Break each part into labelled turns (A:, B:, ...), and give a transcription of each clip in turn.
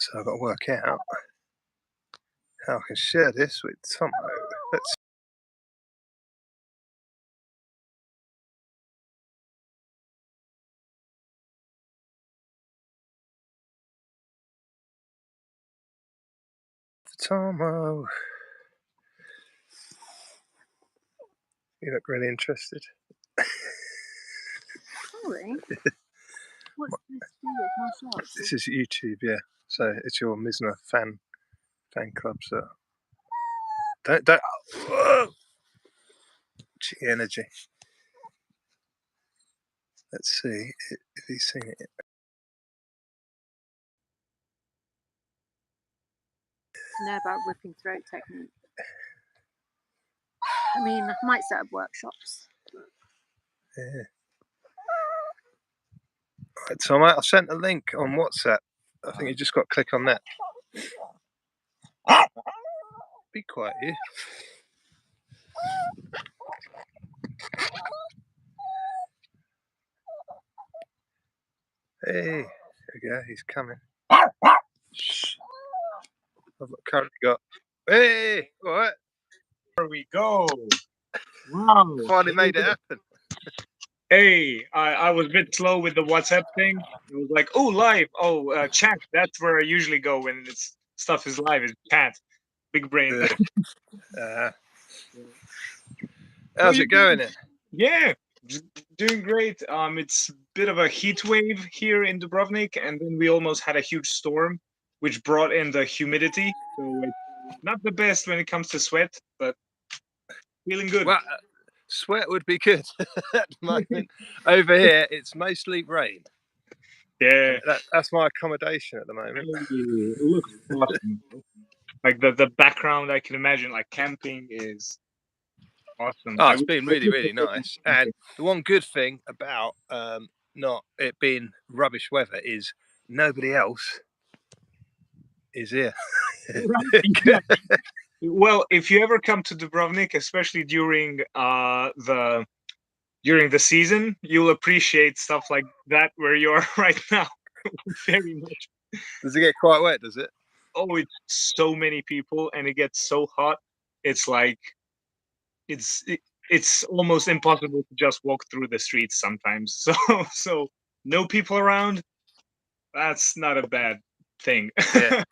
A: So I've got to work out how I can share this with Tomo. Let's Tomo. You look really interested.
B: Sorry. What's this to do with martial arts?
A: This is YouTube, yeah. So it's your Mizna fan club. So don't. Whoa! Gee, energy. Let's see if he's seen it.
B: Know about ripping throat technique. I mean, I might set up workshops.
A: Yeah. Right, so I sent a link on WhatsApp. I think you just got to click on that. Be quiet, you. Hey, there we go. He's coming. Shh. I've currently got. Hey, all right.
C: There we go. Wow.
A: Finally made it happen.
C: Hey, I was a bit slow with the WhatsApp thing. It was like, oh, live. Oh, chat. That's where I usually go when stuff is live. Is chat. Big brain.
A: How's it going?
C: Yeah, doing great. It's a bit of a heat wave here in Dubrovnik, and then we almost had a huge storm, which brought in the humidity. So it's not the best when it comes to sweat, but feeling good.
A: Well, sweat would be good at the moment. Over here, it's mostly rain.
C: Yeah,
A: that's my accommodation at the moment.
C: It looks awesome. Like the background, I can imagine, like camping is awesome.
A: Oh, it's been really, really nice. And the one good thing about not it being rubbish weather is nobody else is here.
C: Well, if you ever come to Dubrovnik, especially during the season, you'll appreciate stuff like that where you are right now very much.
A: Does it get quite wet? Does it?
C: Oh, it's so many people, and it gets so hot. It's like it's almost impossible to just walk through the streets sometimes. So no people around. That's not a bad thing.
A: Yeah,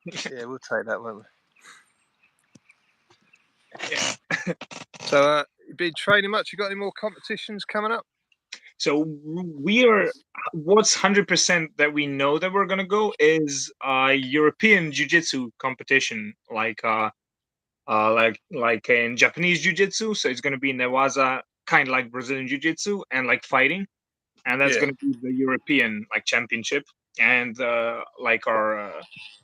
A: yeah, we'll take that, won't we?
C: Yeah.
A: So, you've been training much? You got any more competitions coming up?
C: So what's 100% that we know that we're gonna go is European Jiu-Jitsu competition, like in Japanese Jiu-Jitsu. So it's gonna be Newaza, kind of like Brazilian Jiu-Jitsu, and like fighting, and that's gonna be the European like championship. And like our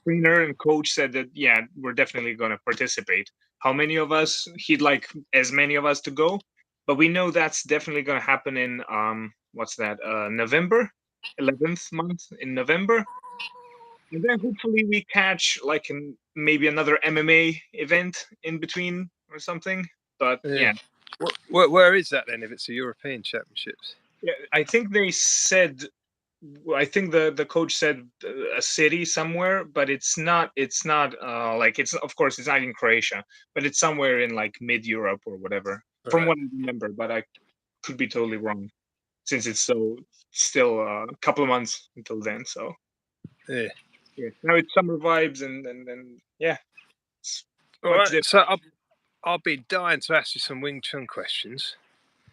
C: trainer and coach said that we're definitely gonna participate. How many of us? He'd like as many of us to go. But we know that's definitely going to happen in November, 11th month in November, and then hopefully we catch like maybe another MMA event in between or something. But yeah.
A: Where is that then? If it's a European Championships?
C: Yeah, I think they said. I think the coach said a city somewhere, but it's not. It's not like it's. Of course, it's not in Croatia, but it's somewhere in like mid Europe or whatever. Right. From what I remember, but I could be totally wrong, since it's still a couple of months until then. So yeah. Now it's summer vibes, and yeah.
A: All right. So I'll be dying to ask you some Wing Chun questions.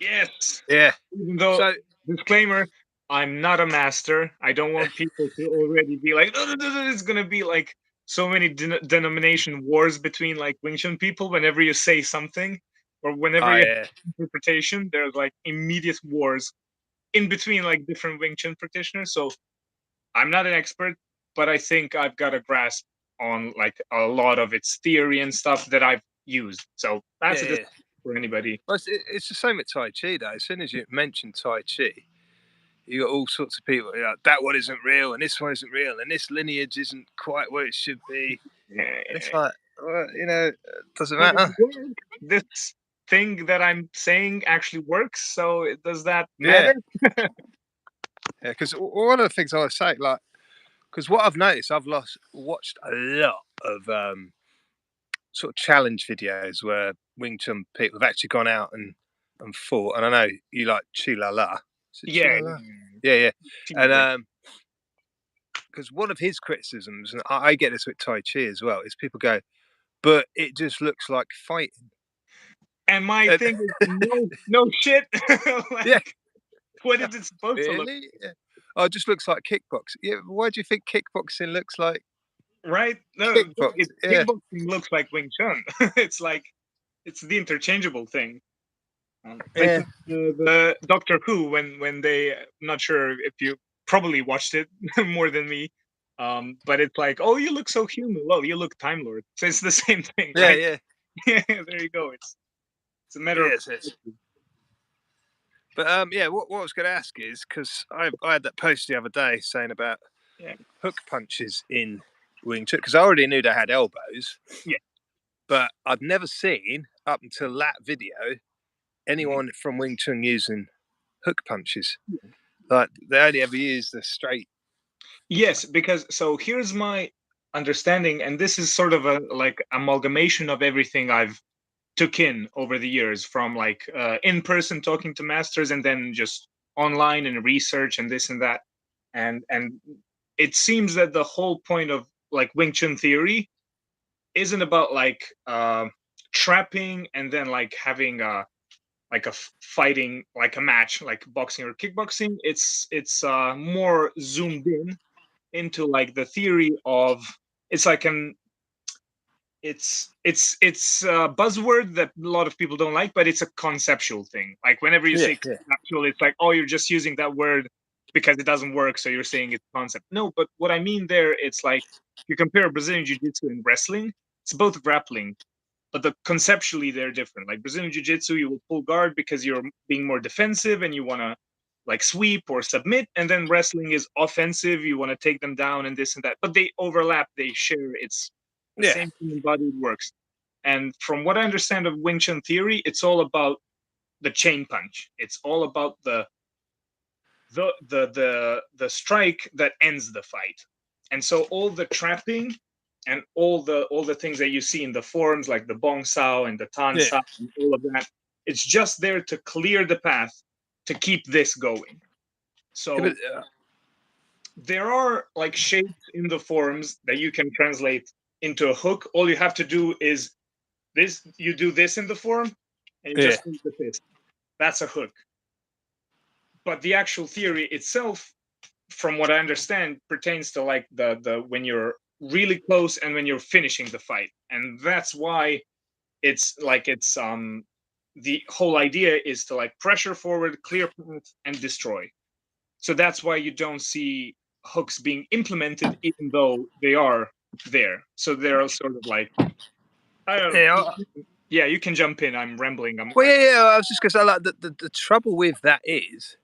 C: Yes.
A: Yeah.
C: Even though disclaimer, I'm not a master. I don't want people to already be like, it's gonna be like so many denomination wars between like Wing Chun people whenever you say something or whenever you have interpretation. There's like immediate wars in between like different Wing Chun practitioners. So I'm not an expert, but I think I've got a grasp on like a lot of its theory and stuff that I've used. So that's a for anybody.
A: Well, it's the same with Tai Chi though. As soon as you mention Tai Chi, you got all sorts of people. Like, that one isn't real, and this one isn't real, and this lineage isn't quite where it should be.
C: Yeah.
A: And it's like, well, doesn't matter.
C: This thing that I'm saying actually works, so does that matter?
A: Yeah, because one of the things I would say, like Because what I've noticed, I've watched a lot of sort of challenge videos where Wing Chun people have actually gone out and fought. And I know you like Chilala. Is it
C: Yeah,
A: Chilala? Yeah.
C: Team Wing.
A: And because one of his criticisms, and I get this with Tai Chi as well, is people go, but it just looks like fighting.
C: And my thing is, no shit. Like,
A: Yeah.
C: what is it supposed to look?
A: Really? Yeah. Oh, it just looks like kickboxing. Yeah. Why do you think kickboxing looks like?
C: Right? No,
A: Kickboxing. Yeah.
C: kickboxing looks like Wing Chun. It's like it's the interchangeable thing.
A: Yeah.
C: Like the Doctor Who when they, I'm not sure if you probably watched it more than me, but it's like, oh, you look so human. Well, you look Time Lord. So it's the same thing,
A: Yeah.
C: right?
A: Yeah.
C: Yeah, there you go. It's a matter of.
A: Yes. But yeah, what I was going to ask is because I had that post the other day saying about hook punches in Wing Chun because I already knew they had elbows.
C: Yeah.
A: But I'd never seen up until that video anyone from Wing Chun using hook punches.
C: Yeah.
A: Like they only ever use the straight.
C: Yes, because so here's my understanding, and this is sort of a like amalgamation of everything I've took in over the years from like in person talking to masters and then just online and research and this and that, and it seems that the whole point of like Wing Chun theory isn't about like trapping and then like having like a fighting, like a match like boxing or kickboxing. It's more zoomed in into like the theory of, it's like an it's a buzzword that a lot of people don't like, but it's a conceptual thing. Like whenever you say conceptual, it's like, oh, you're just using that word because it doesn't work, so you're saying it's concept. No, but what I mean there, it's like you compare Brazilian Jiu-Jitsu and wrestling, it's both grappling, but conceptually they're different. Like Brazilian Jiu-Jitsu, you will pull guard because you're being more defensive and you want to like sweep or submit, and then wrestling is offensive, you want to take them down and this and that, but they overlap, they share, it's the same thing embodied works. And from what I understand of Wing Chun theory, it's all about the chain punch. It's all about the strike that ends the fight. And so all the trapping and all the things that you see in the forums, like the bong sao and the tan sao and all of that, it's just there to clear the path to keep this going. So there are like shapes in the forums that you can translate into a hook. All you have to do is this, you do this in the forum and you just hold the fist. That's a hook. But the actual theory itself, from what I understand, pertains to like the when you're really close and when you're finishing the fight. And that's why it's like the whole idea is to like pressure forward, clear path, and destroy. So that's why you don't see hooks being implemented, even though they are there. So they're sort of like, I don't know. Yeah, you can jump in. I'm rambling.
A: I was just going to say, like, the trouble with that is,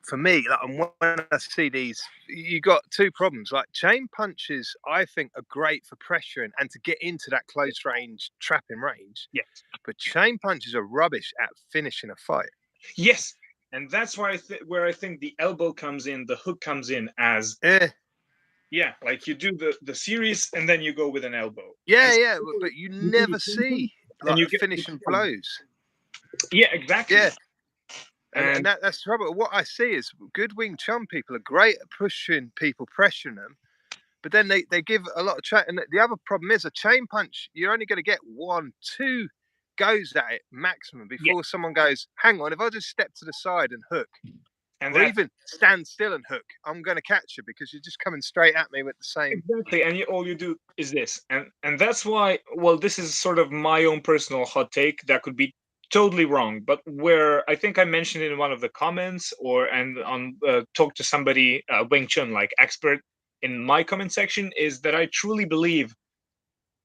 A: for me, like, and when I see these, you got two problems. Like chain punches, I think are great for pressuring and to get into that close range trapping range.
C: Yes.
A: But chain punches are rubbish at finishing a fight.
C: Yes, and that's why where I think the elbow comes in, the hook comes in as like you do the series and then you go with an elbow.
A: But you never see like you finishing blows.
C: Yeah, exactly.
A: Yeah. And that's the trouble. What I see is good Wing Chun people are great at pushing people, pressuring them, but then they give a lot of chain. And the other problem is a chain punch, you're only going to get 1-2 goes at it maximum before someone goes, hang on, if I just step to the side and hook, or even stand still and hook, I'm going to catch you because you're just coming straight at me with the same.
C: Exactly, and all you do is this. And that's why, well, this is sort of my own personal hot take that could be totally wrong, but where I think I mentioned in one of the comments and on talk to somebody, Wing Chun like expert in my comment section, is that I truly believe,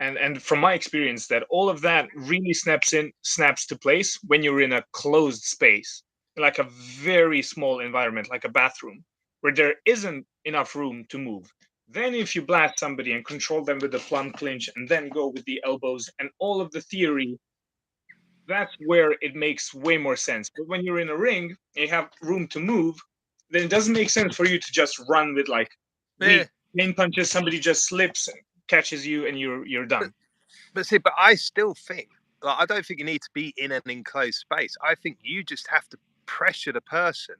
C: and from my experience, that all of that really snaps to place when you're in a closed space, like a very small environment, like a bathroom, where there isn't enough room to move. Then if you blast somebody and control them with the plum clinch and then go with the elbows and all of the theory, that's where it makes way more sense. But when you're in a ring and you have room to move, then it doesn't make sense for you to just run with like chain punches, somebody just slips, catches you, and you're done.
A: But I still think, like, I don't think you need to be in an enclosed space. I think you just have to pressure the person.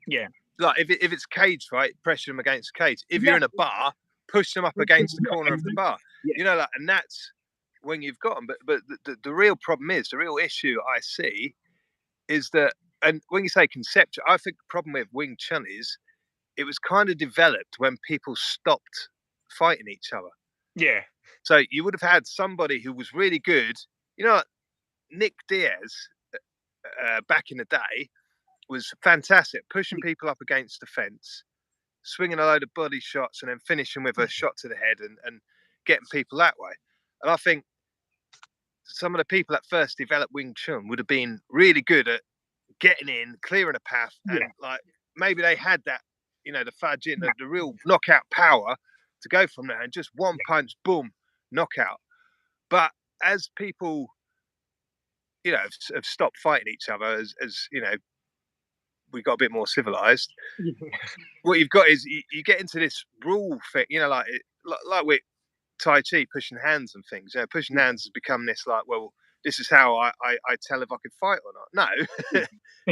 C: Yeah.
A: Like if it's cage fight, pressure them against the cage. If
C: Yeah.
A: you're in a bar, push them up against the corner of the bar.
C: Yeah.
A: You know, like, and that's when you've got them. But the real problem is, the real issue I see is that, and when you say conceptual, I think the problem with Wing Chun is it was kind of developed when people stopped fighting each other.
C: Yeah.
A: So you would have had somebody who was really good. You know, Nick Diaz back in the day was fantastic, pushing people up against the fence, swinging a load of body shots, and then finishing with a shot to the head and getting people that way. And I think some of the people that first developed Wing Chun would have been really good at getting in, clearing a path, and like maybe they had that, you know, the fudge in, the real knockout power to go from there and just one punch, boom, knockout. But as people, you know, have stopped fighting each other, as you know, we got a bit more civilized. What you've got is you get into this rule thing, you know, like with Tai Chi, pushing hands and things. You know, pushing hands has become this like, well, this is how I tell if I can fight or not. No,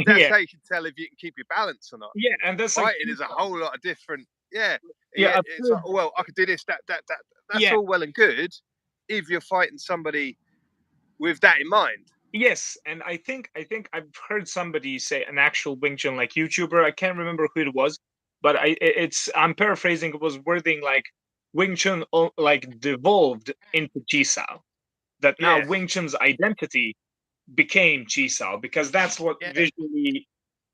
A: that's how you can tell if you can keep your balance or not.
C: Yeah, and that's
A: fighting is a whole lot of different. Yeah, it's like, well, I could do this, that. That's all well and good if you're fighting somebody with that in mind.
C: Yes, and I think I've heard somebody say, an actual Wing Chun like YouTuber. I can't remember who it was, but I'm paraphrasing. It was wording like Wing Chun like devolved into Chi Sao. That now Wing Chun's identity became Chi Sao, because that's what visually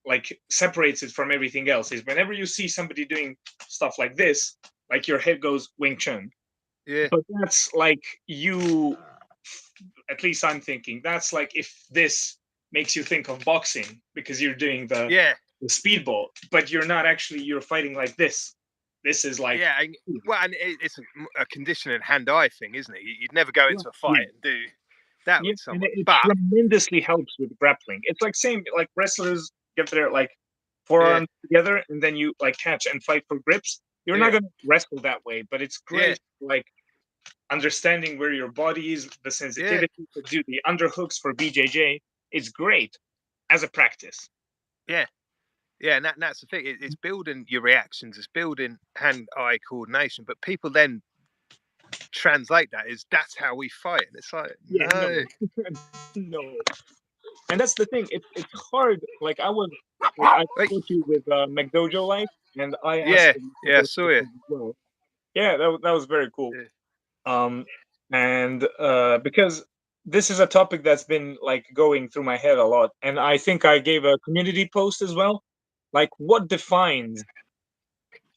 C: like separates it from everything else. Is whenever you see somebody doing stuff like this, like your head goes Wing Chun.
A: Yeah.
C: But that's like you. At least I'm thinking that's like if this makes you think of boxing because you're doing the speedball, but you're not actually, you're fighting like this. This is like
A: and it's a conditioning hand-eye thing, isn't it? You'd never go into a fight and do that with someone.
C: And it tremendously helps with grappling. It's like same like wrestlers get their like forearms together and then you like catch and fight for grips. You're not gonna wrestle that way, but it's great like understanding where your body is, the sensitivity to do the underhooks for BJJ. It's great as a practice.
A: Yeah, and that's the thing. It's building your reactions. It's building hand-eye coordination. But people then translate that's how we fight. And it's like,
C: no. And that's the thing. It's hard. Like I spoke to you with McDojo Life, and I asked
A: I saw it.
C: Well. Yeah, that was very cool. And because this is a topic that's been like going through my head a lot, and I think I gave a community post as well, like what defines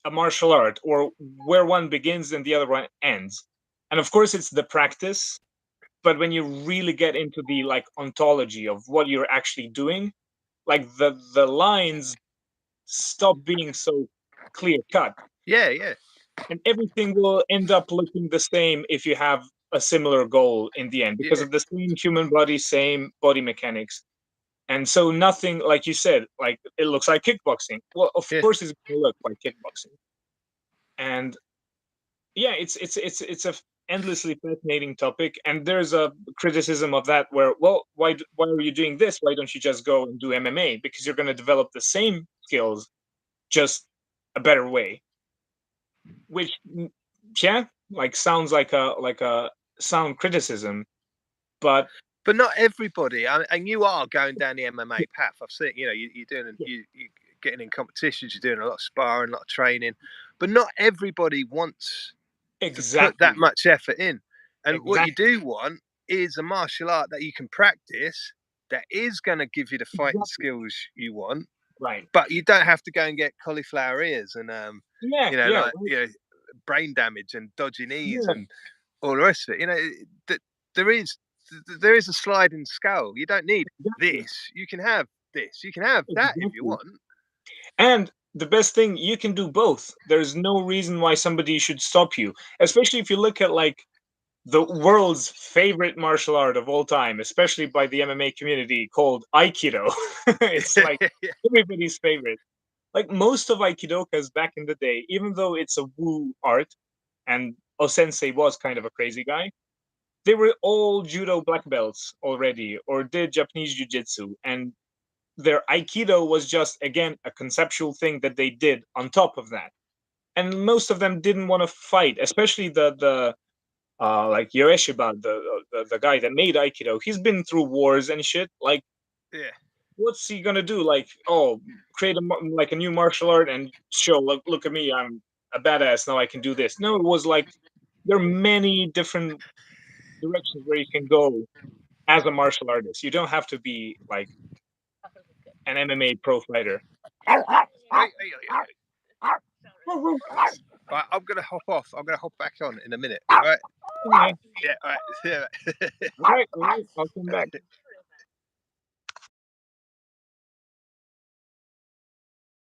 C: a martial art, or where one begins and the other one ends. And of course it's the practice, but when you really get into the like ontology of what you're actually doing, like the lines stop being so clear cut. And everything will end up looking the same if you have a similar goal in the end, because of the same human body, same body mechanics. And so nothing, like you said, like it looks like kickboxing. Well, of course it's going to look like kickboxing. And it's a endlessly fascinating topic. And there's a criticism of that where, well, why are you doing this? Why don't you just go and do MMA? Because you're going to develop the same skills, just a better way. Which, like sounds like a sound criticism, but
A: not everybody. And you are going down the MMA path. I've seen, you know, you're doing, you're getting in competitions, you're doing a lot of sparring, a lot of training, but not everybody wants to put that much effort in. And what you do want is a martial art that you can practice, that is going to give you the fighting skills you want.
C: Right.
A: But you don't have to go and get cauliflower ears and brain damage and dodgy knees and all the rest of it. You know, there is a sliding scale. You don't need this. You can have this. You can have that if you want.
C: And the best thing, you can do both. There's no reason why somebody should stop you, especially if you look at like the world's favorite martial art of all time, especially by the MMA community, called Aikido. It's like everybody's favorite. like most of Aikidokas back in the day, even though it's a woo art, and O-sensei was kind of a crazy guy, they were all judo black belts already, or did Japanese jiu-jitsu, and their Aikido was just, again, a conceptual thing that they did on top of that. And most of them didn't want to fight, especially the like Yoeshiba, the guy that made Aikido. He's been through wars and shit. Like,
A: Yeah.
C: what's he gonna do? Like, oh, create a new martial art and show, look at me, I'm a badass, now I can do this. No, it was like there are many different directions where you can go as a martial artist. You don't have to be like an MMA pro fighter.
A: Right, I'm gonna hop off. I'm gonna hop back on in a minute. Right?
C: Okay.
A: Yeah. All right. Yeah.
C: All right. I'll come back.